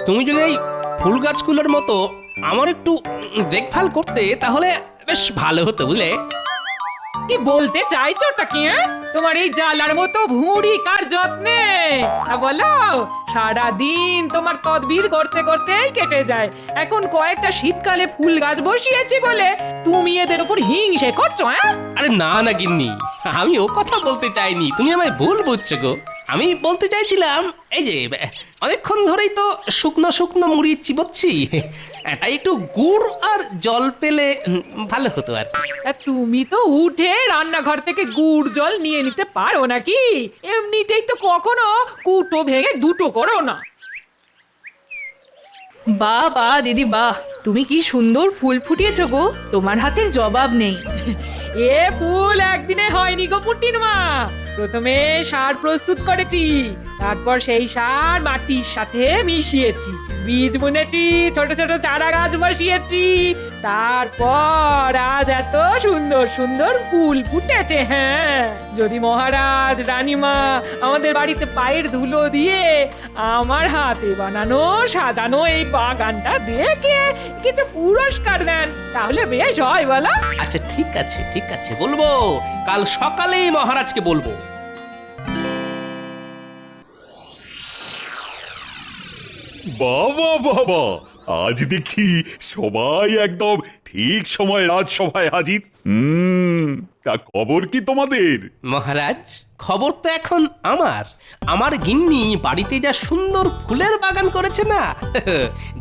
তুমি যদি এই ফুল গাছগুলোর মতো আমার একটু দেখভাল করতে তাহলে বেশ ভালো হতো বুঝলে। কি বলতে চাইছোটা কি? তোমার এই জ্বালার মতো ভুঁড়ি কার যত্নে? বলো, সারা দিন তোমার তদবির করতে করতেই কেটে যায়। এখন কয়েকটা শীতকালে ফুল গাছ বসিয়েছি বলে তুমি এদের উপর হিংসে করছো? আরে না না গিন্নি, আমি ও কথা বলতে চাইনি, তুমি আমায় ভুল বুঝছো গো। আমি বলতে চাইছিলাম এই যে অনেকক্ষণ ধরেই তো শুকনো শুকনো মুড়ি চিবোচ্ছি, তাই একটু গুড় আর জল পেলে ভালো হতো আর কি। তুমি তো উঠে রান্নাঘর থেকে গুড় জল নিয়ে নিতে পারো নাকি? এমনিতেই তো কখনো কুটো ভেঙে দুটো করো না। বাহ বাহ দিদি বাহ, তুমি কি সুন্দর ফুল ফুটিয়েছো গো, তোমার হাতের জবাব নেই। এ ফুল একদিনে হয়নি গো পুটির মা। প্রথমে সার প্রস্তুত করেছি, তারপর সেই সার মাটির সাথে মিশিয়েছি, বীজ বুনেছি, ছোট ছোট চারা গাছ বসিয়েছি, তারপর আজ এত সুন্দর সুন্দর ফুল ফুটেছে। হ্যাঁ, যদি মহারাজ রানীমা আমাদের বাড়িতে পায়ের ধুলো দিয়ে আমার হাতে বানানো সাজানো এই বাগানটা দেখে কিছু পুরস্কার দেন তাহলে বেশ হয় বলো। আচ্ছা ঠিক আছে ঠিক আছে, বলবো, কাল সকালেই মহারাজকে বলবো। বাবা বাবা, আজ দেখছি সবাই একদম ঠিক সময় রাজসভায় হাজির। তা খবর কি তোমাদের? মহারাজ, খবর তো এখন আমার গিন্নি বাড়িতে যা সুন্দর ফুলের বাগান করেছে না,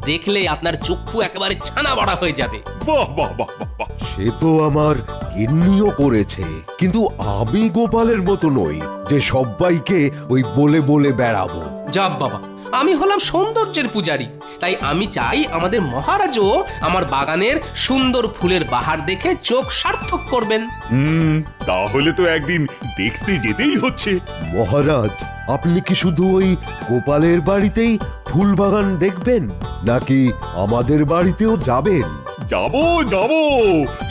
দেখলে আপনার চক্ষু একেবারে ছানা বড়া হয়ে যাবে। বাহ বাহ বাহ বাহ বাহ। সে তো আমার গিন্নিও করেছে, কিন্তু আমি গোপালের মতো নই যে সবাইকে ওই বলে বলে বেড়াবো। যাব বাবা, আমি হলাম সৌন্দর্যের পূজারী, তাই আমি চাই আমাদের মহারাজও আমার বাগানের সুন্দর ফুলের বাহার দেখে চোখ সার্থক করবেন। তাহলে তো একদিন দেখতে যেতেই হচ্ছে। মহারাজ, আপনি কি শুধু ওই গোপালের বাড়িতেই ফুল বাগান দেখবেন, নাকি আমাদের বাড়িতেও যাবেন? যাব যাব,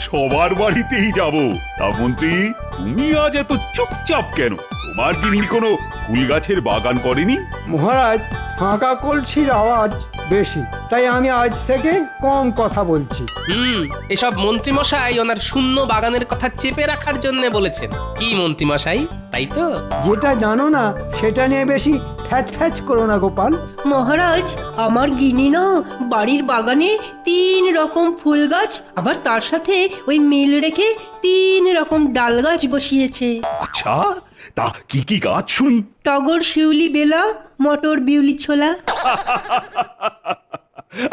সবার বাড়িতেই যাব। তা মন্ত্রী, তুমি আজ এত চুপচাপ কেন? তোমার গিন্নি কোনো ফুল গাছের বাগান করেনি? মহারাজ, ফাঁকা কলসির আওয়াজ বেশি, তাই আমি আজ থেকে কম কথা বলছি। এসব মন্ত্রীমশাই ওনার শূন্য বাগানের কথা চেপে রাখার জন্য বলেছেন। কি মন্ত্রীমশাই, তাই তো? যেটা জানো না সেটা নিয়ে বেশি ফ্যাচ ফ্যাচ করো না গোপাল। মহারাজ, আমার গিনি না বাড়ির বাগানে 3 রকম ফুল গাছ, আবার তার সাথে ওই মিল রেখে 3 রকম ডাল গাছ বসিয়েছে। আচ্ছা, তা কি কি গাছ শুনি? টগর, শিউলি, বেলা, মটর, বিউলি, ছোলা।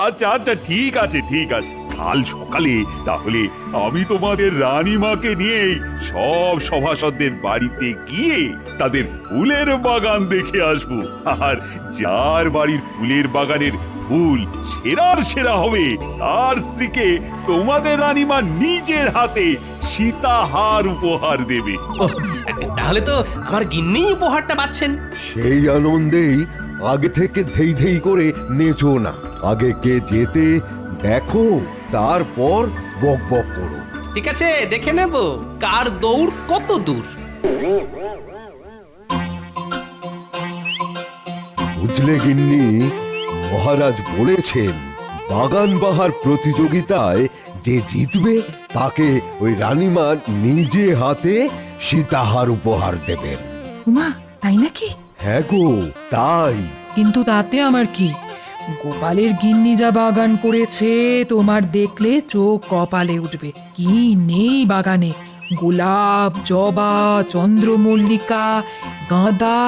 আচ্ছা আচ্ছা, ঠিক আছে ঠিক আছে, কাল সকালে তাহলে আমি তোমাদের রানীমাকে নিয়ে সব সভাসদদের বাড়িতে গিয়ে তাদের ফুলের বাগান দেখে আসবো। আর যার বাড়ির ফুলের বাগানের ফুল সেরার সেরা হবে, তার স্ত্রীকে তোমাদের রানীমা নিজের হাতে সীতাহার উপহার দেবে। তাহলে তো আমার গিন্নি উপহারটা পাচ্ছেন। সেই আনন্দেই আগে থেকে ধেই ধেই করে নেচো না, আগে কে যেতে দেখো, তারপর বক বক করো। ঠিক আছে, দেখে নেব কার দৌড় কত দূর। বুঝলে গিন্নি, মহারাজ বলেছেন বাগান বাহার প্রতিযোগিতায় যে জিতবে তাকে ওই রানীমা নিজে হাতে সীতাহার উপহার দেবেন। উমা, তাই নাকি? হ্যাঁ গো, তাই। কিন্তু তাতে আমার কি? গোপালের গিন্নি যা বাগান করেছে তোমার দেখলে চোখ কপালে উঠবে। কি নেই বাগানে? গোলাপ, জবা, চন্দ্রমল্লিকা, গাঁদা,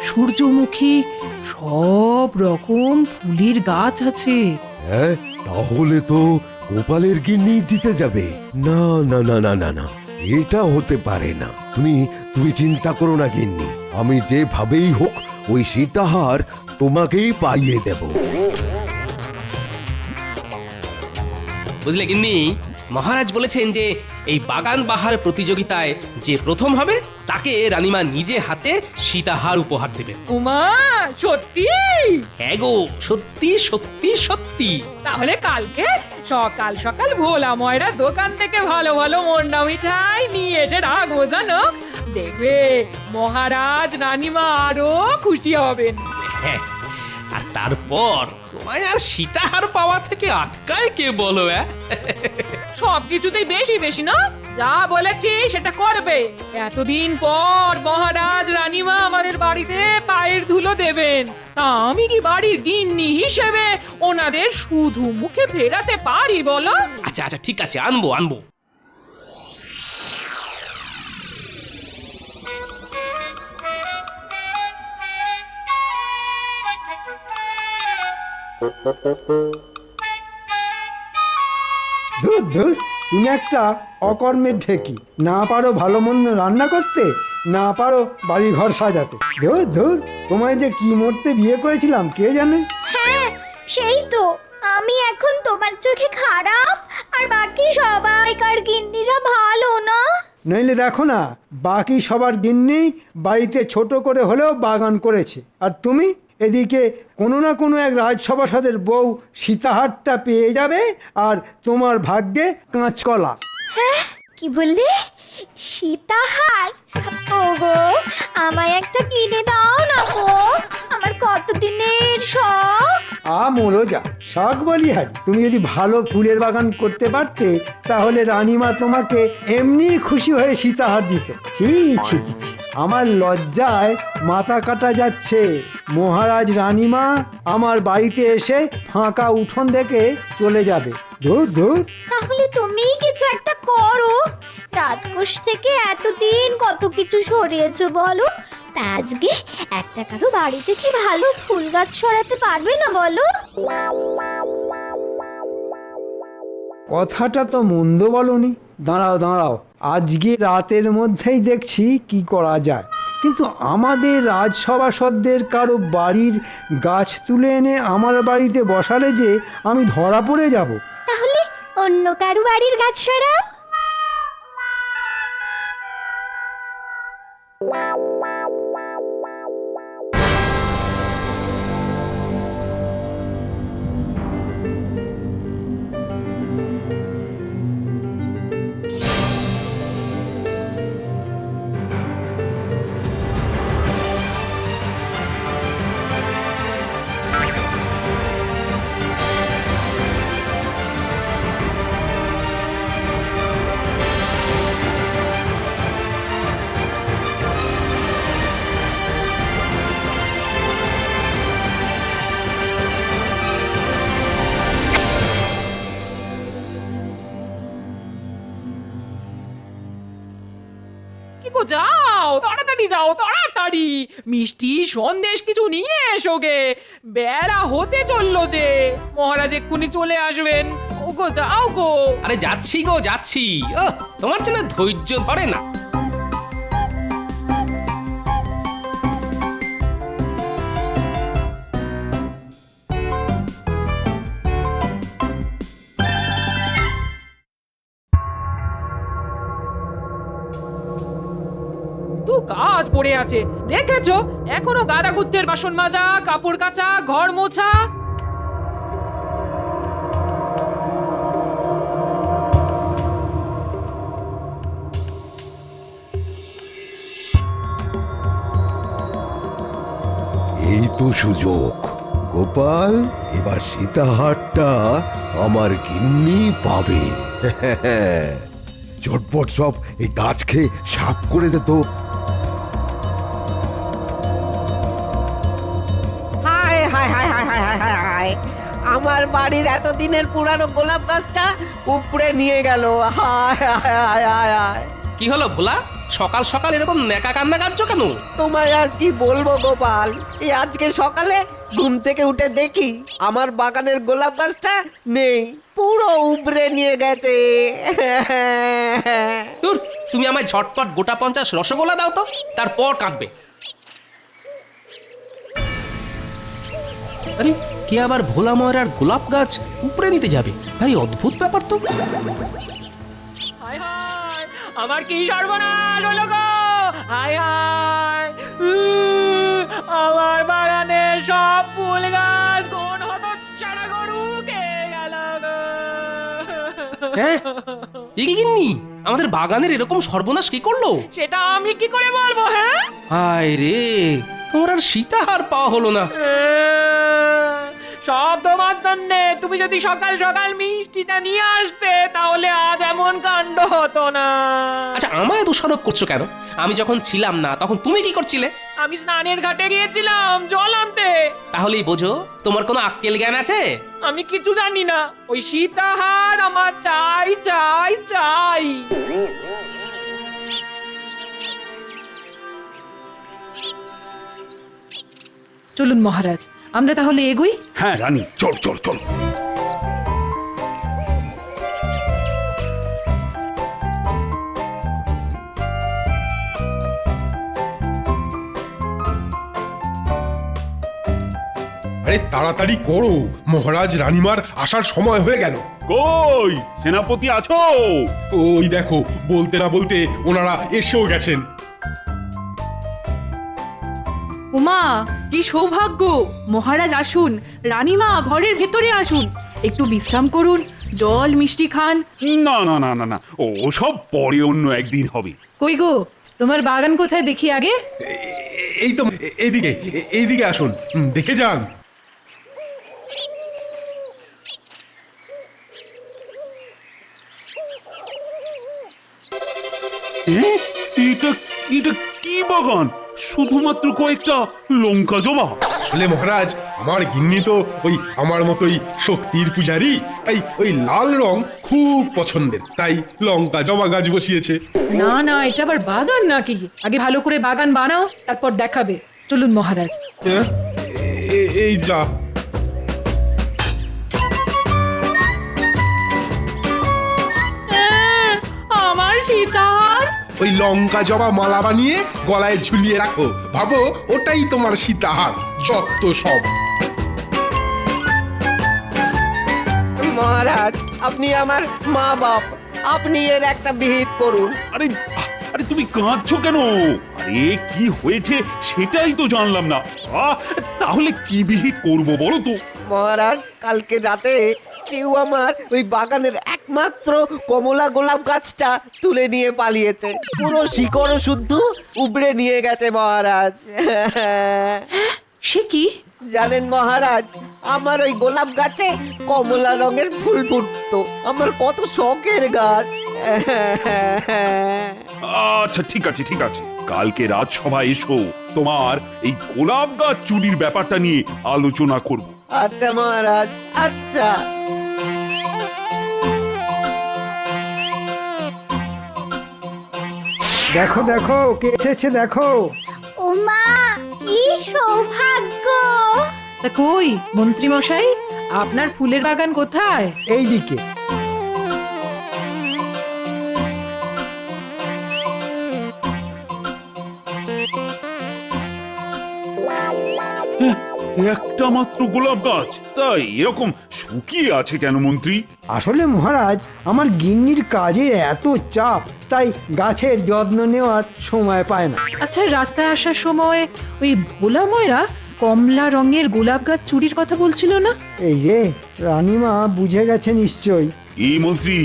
সূর্যমুখী, সব রকম ফুলের গাছ আছে। হ্যাঁ, তাহলে তো গোপালের গিন্নি জিতে যাবে। না না না না না না, এটা হতে পারে না। তুমি তুমি চিন্তা করো না গিন্নি, আমি যেভাবেই হোক ওই সীতাহার তোমাকেই পাইয়ে দেব। বুঝলে গিন্নি, মহারাজ বলেছেন যে এই বাগান বাহার প্রতিযোগিতায় যে প্রথম হবে তাকে রানীমা নিজে হাতে সীতাহার উপহার দেবেন। উমা, সত্যি? হ্যাঁ গো, সত্যি সত্যি সত্যি। তাহলে কালকে সকাল সকাল ভোলা ময়রা দোকান থেকে ভালো ভালো মন্ডা মিঠাই নিয়ে এসে রাখবো, জানো? দেখবে মহারাজ রানীমা আরো খুশি হবেন। হ্যাঁ, আর তারপর তোমায় আর সীতাহার পাওয়া থেকে আটকায় কে বলো? সবকিছুতেই বেশি বেশি না, যা বলেছি সেটা করবে। এতদিন পর মহারাজ রানীমা আমাদের বাড়িতে পায়ের ধুলো দেবেন, তা আমি কি বাড়ির গিন্নি হিসেবে ওনাদের শুধু মুখে ফেরাতে পারি বলো? আচ্ছা আচ্ছা ঠিক আছে, আনবো আনবো। ধুর ধুর, তুমি একটা অকর্মের ঢেকি। না পারো ভালো মন্দ রান্না করতে, না পারো বাড়ি ঘর সাজাতে। ধুর ধুর, তোমায় যে কি মরতে বিয়ে করেছিলাম কে জানে। হ্যাঁ সেই তো, আমি এখন তোমার চোখে খারাপ আর বাকি সবাইকার গিন্নিরা ভালো না। নইলে দেখো না, বাকি সবার গিন্নি বাড়িতে ছোট করে হলেও বাগান করেছে, আর তুমি এদিকে কোনো না কোনো এক রাজসভাসদের বউ সীতাহারটা পেয়ে যাবে, আর তোমার ভাগ্যে কাঁচকলা। হ্যাঁ কি বললে? সীতাহার? ওগো আমায় একটা কিনে দাও না গো, আমার কতদিনের শখ। মোলো যা শখ বলি হারি, তুমি যদি ভালো ফুলের বাগান করতে পারতে তাহলে রানীমা তোমাকে এমনি খুশি হয়ে সীতাহার দিত। ছি ছি ছি ছি, আমার লজ্জায় মাথা কাটা যাচ্ছে। মহারাজ রানীমা আমার বাড়িতে এসে ফাঁকা উঠোন দেখে চলে যাবে। ধুর ধুর। তাহলে তুমি কিছু একটা করো, রাজকোষ থেকে এতদিন কত কিছু সরিয়েছো বলো, তা আজকে একটা কারো বাড়ি থেকে ভালো ফুল গাছ সরাতে পারবে না বলো? কথাটা তো মন্দ বলনি। দাঁড়াও দাঁড়াও, আজকে রাতের মধ্যেই দেখছি কি করা যায়। কিন্তু আমাদের রাজসভাসদের কারো বাড়ির গাছ তুলে এনে আমার বাড়িতে বসালে যে আমি ধরা পড়ে যাব। তাহলে অন্য কারো বাড়ির গাছ সরাও। কি গো, যাও তাড়াতাড়ি যাও, তাড়াতাড়ি মিষ্টি সন্দেশ কিছু নিয়ে এসো গে, বেলা হতে চললো যে, মহারাজ এক্ষুনি চলে আসবেন। ওগো যাও গো। আরে যাচ্ছি গো যাচ্ছি। তোমার জন্য ধৈর্য ধরে না। তো কাজ পড়ে আছে দেখেছো, এখনো গাদা গুচ্ছের বাসন মাজা, কাপড় কাচা, ঘর মোছা। এই তো সুযোগ গোপাল, এবার সীতাহারটা আমার গিন্নি পাবে। ঝটপট সব এই গাছ খেয়ে সাফ করে দে তো। হায় হায় হায় হায় হায় হায় হায় হায়, আমার বাড়ির এতদিনের পুরানো গোলাপ গাছটা উপড়ে নিয়ে গেল। হায় হায় হায় হায় হায়। কি হলো ভোলা, সকাল সকাল এরকম নেকা কান্না কাঁদছো কেন? তোমায় আর কি বলবো গোপাল, এই আজকে সকালে ঘুম থেকে উঠে দেখি আমার বাগানের গোলাপ গাছটা নেই, পুরো উপড়ে নিয়ে গেছে। দূর, তুমি আমায় ঝটপট গোটা 50 রসগোল্লা দাও তো, তারপর কাঁদবে। আরে কে আবার ভোলা ময়রার গোলাপ গাছ উপরে নিতে যাবে? ভাই অদ্ভুত ব্যাপার তো। হায় হায়, আমার কি সর্বনাশ হলো গো! হায় হায়, আমার বাগানে সব ফুল গাছ কোন হতচ্ছাড়া গরু খেয়ে গেল গো! হ্যাঁ, এ কি গিন্নি, আমাদের বাগানের এরকম সর্বনাশ কি করলো? সেটা আমি কি করে বলবো? হ্যাঁ, হায় রে, তোমার আর সীতাহার পাওয়া হলো না। আমার বাগানের সব ফুল গাছ কোন হতচ্ছাড়া গরু খেয়ে গেল গো! কি হলো ভোলা, সকাল সকাল এরকম নেকা কান্না কাঁদছো কেন? হায় হায়, আমার বাগানের সব ফুল গাছ কোন হতচ্ছাড়া গরু খেয়ে গেল গো! সব তোমার জন্যে। তুমি যদি সকাল সকাল মিষ্টিটা নিয়ে আসতে তাহলে আজ এমন কাণ্ড হতো না। আচ্ছা, আমায় দোষারোপ করছো কেন? আমি যখন ছিলাম না তখন তুমি কি করছিলে? আমি স্নানের ঘাটে গিয়েছিলাম জল আনতে। তাহলেই বোঝো তোমার কোনো আক্কেল জ্ঞান আছে? আমি কিছু জানি না। ওই সীতাহার আমার চাই চাই চাই। চলুন মহারাজ, আমরা তাহলে এগোই। হ্যাঁ রানী, চল চল চল। আরে তাড়াতাড়ি করো, মহারাজ রানীমার আসার সময় হয়ে গেল। কই সেনাপতি আছো? ওই দেখো, বলতে না বলতে ওনারা এসেও গেছেন। উমা, কি সৌভাগ্য! মহারাজ আসুন, রানীমা ঘরের ভেতরে আসুন, একটু বিশ্রাম করুন, জল মিষ্টি খান। না না না না না, ও সব পরে অন্য একদিন হবে। কই গো, তোমার বাগান কোথায় দেখি আগে? এই তো এইদিকে, এইদিকে আসুন, দেখে যান। এটা এটা কি বাগান? শুধুমাত্র কয়েকটা লঙ্কা জবা? আসলে মহারাজ, আমার গিন্নি তো ওই আমার মতোই শক্তির পূজারি, তাই ওই লাল রং খুব পছন্দের, তাই লঙ্কা জবা গাছ বসিয়েছে। না না, এটা আবার বাগান নাকি? আগে ভালো করে বাগান বানাও, তারপর দেখাবে। চলুন মহারাজ। হ্যাঁ, এই যা। আমার সীতাহার! ওই লঙ্কা জবা মালা বানিয়ে গলায় ঝুলিয়ে রাখো, ভাবো ওটাই তোমার সীতাহার। যত সব। মহারাজ, আপনি আমার মা বাপ, আপনি এর একটা বিহিত করুন। আরে আরে তুমি কাঁদছো কেন? আরে কি হয়েছে সেটাই তো জানলাম না। তাহলে কি বিহিত করব বলো তো? মহারাজ, কালকে রাতে কেউ আমার ওই বাগানের একমাত্র কমলা গোলাপ গাছটা তুলে নিয়ে পালিয়েছে। পুরো শিকড় শুদ্ধ উবড়ে নিয়ে গেছে মহারাজ। সে কি? জানেন মহারাজ, আমার ওই গোলাপ গাছে কমলা রঙের ফুল ফুটতো। আমার কত শখের গাছ। আচ্ছা ঠিক আছে ঠিক আছে, কালকে রাজসভায় এসো, তোমার এই গোলাপ গাছ চুরির ব্যাপারটা নিয়ে আলোচনা করব। আচ্ছা মহারাজ, আচ্ছা। দেখো দেখো, কে এসেছে দেখো। ওমা, কি সৌভাগ্য! তা কই মন্ত্রী মশাই, আপনার ফুলের বাগান কোথায়? এই দিকে। একটা মাত্র গোলাপ গাছ, তাই এরকম শুকিয়ে আছে কেন মন্ত্রী? আসলে মহারাজ, আমার গিন্নির কাজের এত চাপ, তাই গাছের যত্ন নেওয়ার সময় পায় না। আচ্ছা, রাস্তায় আসার সময় ওই ভোলা ময়রা কমলা রঙের গোলাপ গাছ চুরির কথা বলছিল না? এই যে রানীমা বুঝে গেছে নিশ্চয়ই। এই মন্ত্রী,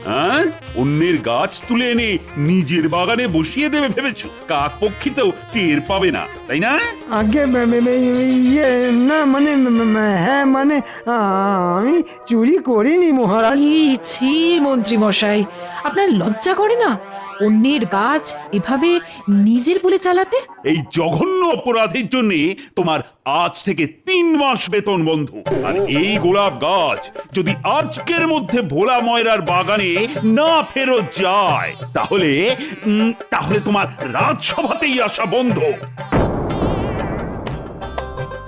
হ্যাঁ, অন্যের গাছ তুলে এনে নিজের বাগানে বসিয়ে দেবে ভেবেছো? কাক পক্ষী তো টের পাবে না, তাই না? আগে ইয়ে না, মানে হ্যাঁ, মানে আমি চুরি করিনি মহারাজ। ছি মন্ত্রী মশাই, আপনার লজ্জা করে না অন্যের গাছ এভাবে নিজের বলে চালাতে? এই জঘন্য অপরাধের জন্য তোমার আজ থেকে 3 মাস বেতন বন্ধ। আর এই গোলাপ গাছ যদি আজকের মধ্যে ভোলা ময়রার বাগানে না ফেরত যায়, তাহলে তাহলে তোমার রাজসভাতেই আসা বন্ধ।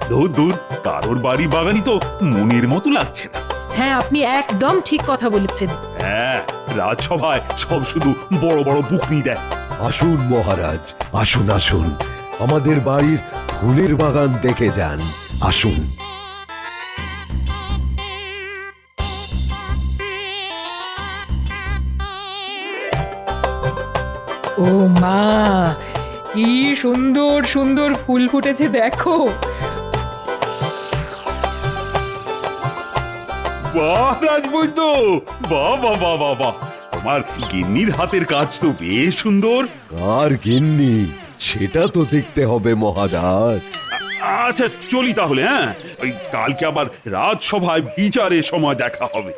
দূর দূর, কারোর বাড়ি বাগানই তো মনের মতো লাগছে না। হ্যাঁ, আপনি একদম ঠিক কথা বলেছেন। হ্যাঁ, রাজসভায় সব শুধু বড় বড় বুকনি দেয়। আসুন মহারাজ, আসুন আসুন, আমাদের বাড়ির ফুলের বাগান দেখে যান, আসুন। ও মা, কি সুন্দর সুন্দর ফুল ফুটেছে দেখো। বাহ রাজবৈদ্য, বাহ বাহ বাহ বাহ বাহ, তোমার গিন্নির হাতের কাজ তো বেশ সুন্দর। কার গিন্নি সেটা তো দেখতে হবে মহারাজ। আচ্ছা চলি তাহলে, হ্যাঁ? ওই কালকে আবার রাজসভায় বিচারের সময় দেখা হবে।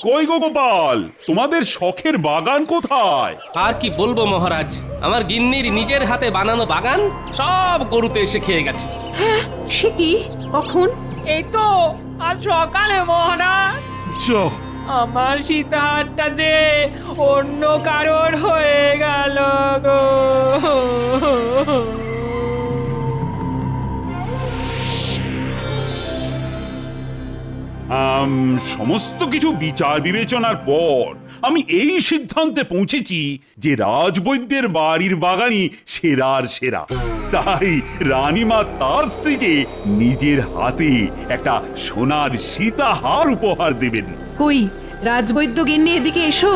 কই গো গোপাল, তোমাদের শখের বাগান কোথায়? আর কি বলবো মহারাজ, আমার গিন্নির নিজের হাতে বানানো বাগান সব গরুতে এসে খেয়ে গেছে। হ্যাঁ, সে কি? কখন? এই তো আজ সকালে মহারাজ। যা, আমার সীতাহারটা যে অন্য কারোর হয়ে গেল গো। সমস্ত কিছু বিচার বিবেচনার পর আমি এই সিদ্ধান্তে পৌঁছেছি যে রাজবৈদ্যের বাড়ির বাগানই সেরার সেরা। তাই রানীমা তার স্ত্রীকে নিজের হাতে একটা সোনার সীতাহার উপহার দেবেন। কই রাজবৈদ্য গিন্নি, এদিকে এসো।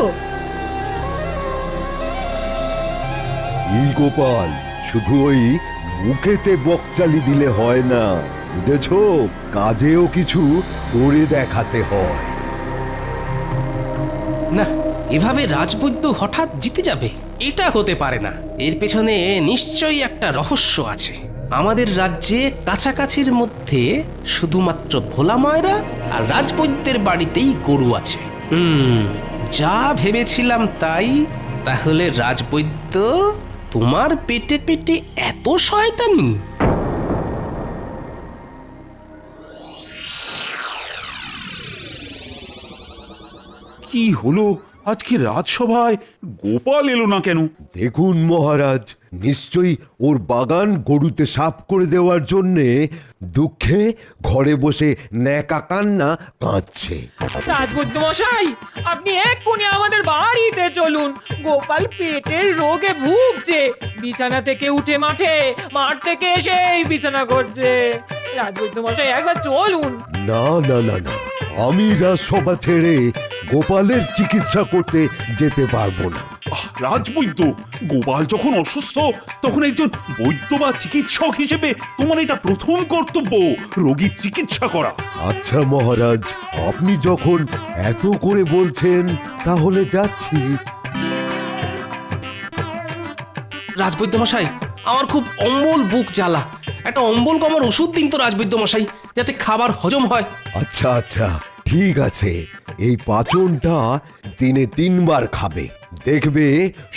এই গোপাল, শুধু ওই মুখেতে বকচালি দিলে হয় না, বুঝেছো? কাজেও কিছু করে দেখাতে হয়। না, এভাবে রাজবৈদ্য হঠাৎ জিতে যাবে এটা হতে পারে না। এর পেছনে নিশ্চয়ই একটা রহস্য আছে। আমাদের রাজ্যে কাছাকাছির মধ্যে শুধুমাত্র ভোলা ময়রা আর রাজবৈদ্যের বাড়িতেই গরু আছে। যা ভেবেছিলাম তাই। তাহলে রাজবৈদ্য তোমার পেটে পেটে এত শয়তানি? কি হলো আজকে রাজসভায় গোপাল এলো না কেন? দেখুন মহারাজ, নিশ্চয়ই ওর বাগান গরুতে সাফ করে দেওয়ার জন্যে দুঃখে ঘরে বসে ন্যাকা কান্না কাঁদছে। রাজবৈদ্য মশাই, আপনি এক্ষুনি আমাদের বাড়িতে চলুন। গোপাল পেটের রোগে ভুগছে, বিছানা থেকে উঠে মাঠ থেকে এসেই বিছানা করছে। রাজবৈদ্য মশাই, একবার চলুন। না না না না, আমি রাজসভা ছেড়ে গোপালের চিকিৎসা করতে যেতে পারবো না। রাজবৈদ্য, গোপাল যখন অসুস্থ তখন একজন বৈদ্য বা চিকিৎসক হিসেবে তোমার এটা প্রথম কর্তব্য, রোগীর চিকিৎসা করা। আচ্ছা মহারাজ, আপনি যখন এত করে বলছেন তাহলে যাচ্ছি। রাজবৈদ্য মশাই, আমার খুব অম্বল বুক জ্বালা, একটা অম্বল কমার ওষুধ দিন তো রাজবৈদ্য মশাই, যাতে খাবার হজম হয়। আচ্ছা আচ্ছা, ঠিক আছে, এই পাচনটা দিনে 3 বার খাবে, দেখবে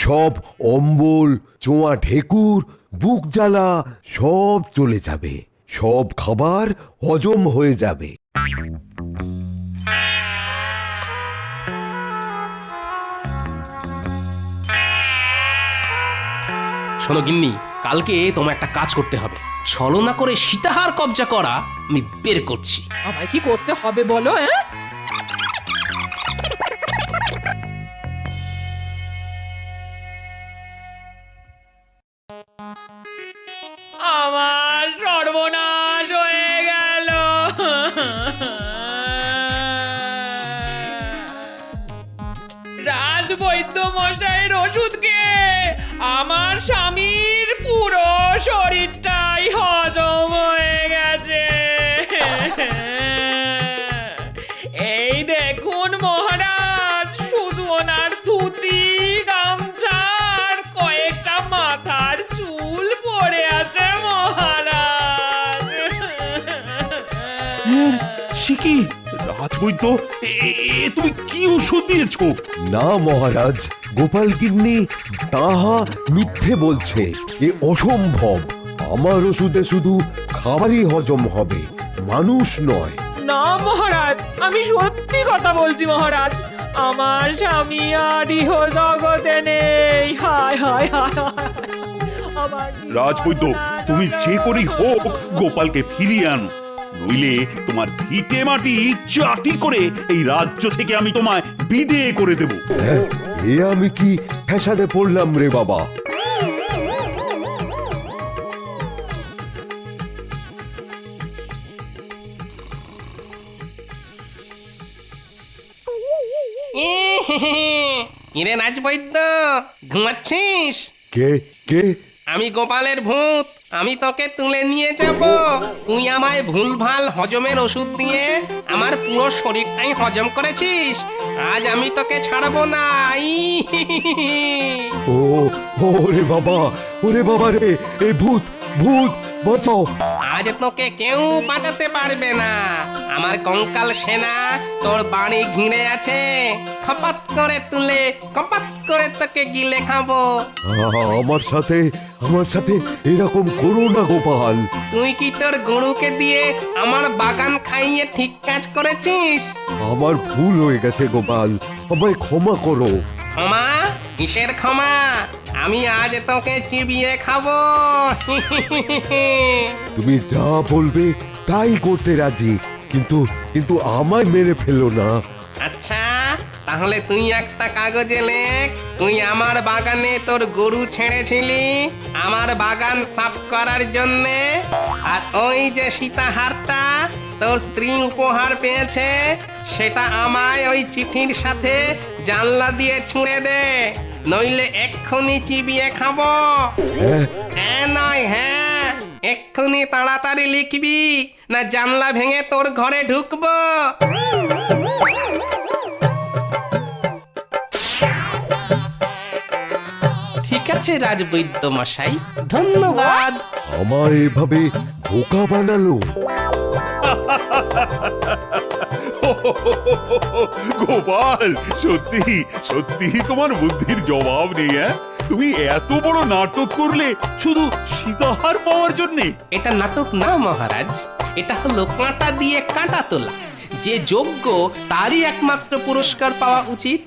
সব অম্বল, চোয়া ঢেকুর, বুক জ্বালা সব চলে যাবে, সব খাবার হজম হয়ে যাবে। শোনো গিন্নি, কালকে তোমার একটা কাজ করতে হবে। ছলনা করে সীতাহার কবজা করা আমি বের করছি। আমায় কি করতে হবে বলো? আমার সর্বনাশ হয়ে গেল। রাজবৈদ্য মশাইয়ের ওষুধকে আমার স্বামীর পুরো শরীরটাই হজম হয়ে গেছে। এই দেখুন মহারাজ, শুধু ওনার ধুতি, গামছার কয়েকটা মাথার চুল পড়ে আছে মহারাজ। সে কি রাজবৈদ্য, তুমি কি ওষুধ দিয়েছো? না মহারাজ, গোপাল গিন্নি তাহা মিথ্যে বলছে, এ অসম্ভব। আমার ওষুধে শুধু খাবারই হজম হবে, মানুষ নয়। না মহারাজ, আমি সত্যি কথা বলছি মহারাজ, আমার স্বামী আর ইহ জগতে নেই। হায় হায় হায় হায়। আমার রাজবৈদ্য, তুমি যে করেই হোক গোপালকে ফিরিয়ে আনো, নইলে তোমার ভিটে মাটি চাটি করে এই রাজ্য থেকে আমি তোমায় বিদেয় করে দেব। হ্যাঁ, এ আমি কি ফ্যাসাদে পড়লাম রে বাবা? কিরে রাজবৈদ্য, ঘুমাচ্ছিস? কে কে আমি গোপালের ভূত, আমি তোকে তুলে নিয়ে যাব। তুই আমায় ভুলভাল হজমের ওষুধ দিয়ে আমার পুরো শরীরটাই হজম করেছিস। আজ আমি তোকে ছাড়বো না। ও ওরে বাবা, ওরে বাবা রে, এই ভূত ভূত বাঁচাও। আজ তোকে কেউ বাঁচাতে পারবে না। আমার কঙ্কাল সেনা তোর বাড়ি ঘিরে আছে। খপাত করে তুলে কপাত করে তোকে গিলে খাবো। আমার সাথে এরকম করো না গোপাল। তুই কি তোর গরুকে দিয়ে আমার বাগান খাইয়ে ঠিক কাজ করেছিস? আমার ভুল হয়ে গেছে গোপাল, আমায় ক্ষমা করো। ক্ষমা? কিসের ক্ষমা? আমি আজ তোকে চিবিয়ে খাবো। তুমি যা বলবে তাই করতে রাজি, কিন্তু কিন্তু আমায় মেরে ফেলো না। আচ্ছা, তাহলে তুই একটা কাগজে লেখ। তুই আমার বাগানে তোর গরু ছেড়েছিলি আমার বাগান সাফ করার জন্যে, আর ওই যে সীতাহারটা তোর স্ত্রী উপহার পেয়েছে সেটা আমায় ওই চিঠির সাথে জানলা দিয়ে ছুঁড়ে দে, নইলে এক্ষুনি চিবিয়ে খাবো। হ্যাঁ নয় হ্যাঁ, এক্ষুনি তাড়াতাড়ি লিখবি, না জানলা ভেঙে তোর ঘরে ঢুকবো। ঠিক আছে রাজবৈদ্য মশাই, ধন্যবাদ। আমায় এভাবে বোকা বানালো। গোপাল, সত্যি সত্যি তোমার বুদ্ধির জবাব নেই। তুমি এত বড় নাটক করলে শুধু সীতাহার পাওয়ার জন্যে? এটা নাটক না মহারাজ, এটা হলো কাঁটা দিয়ে কাঁটা তোলা। যে যোগ্য তারই একমাত্র পুরস্কার পাওয়া উচিত।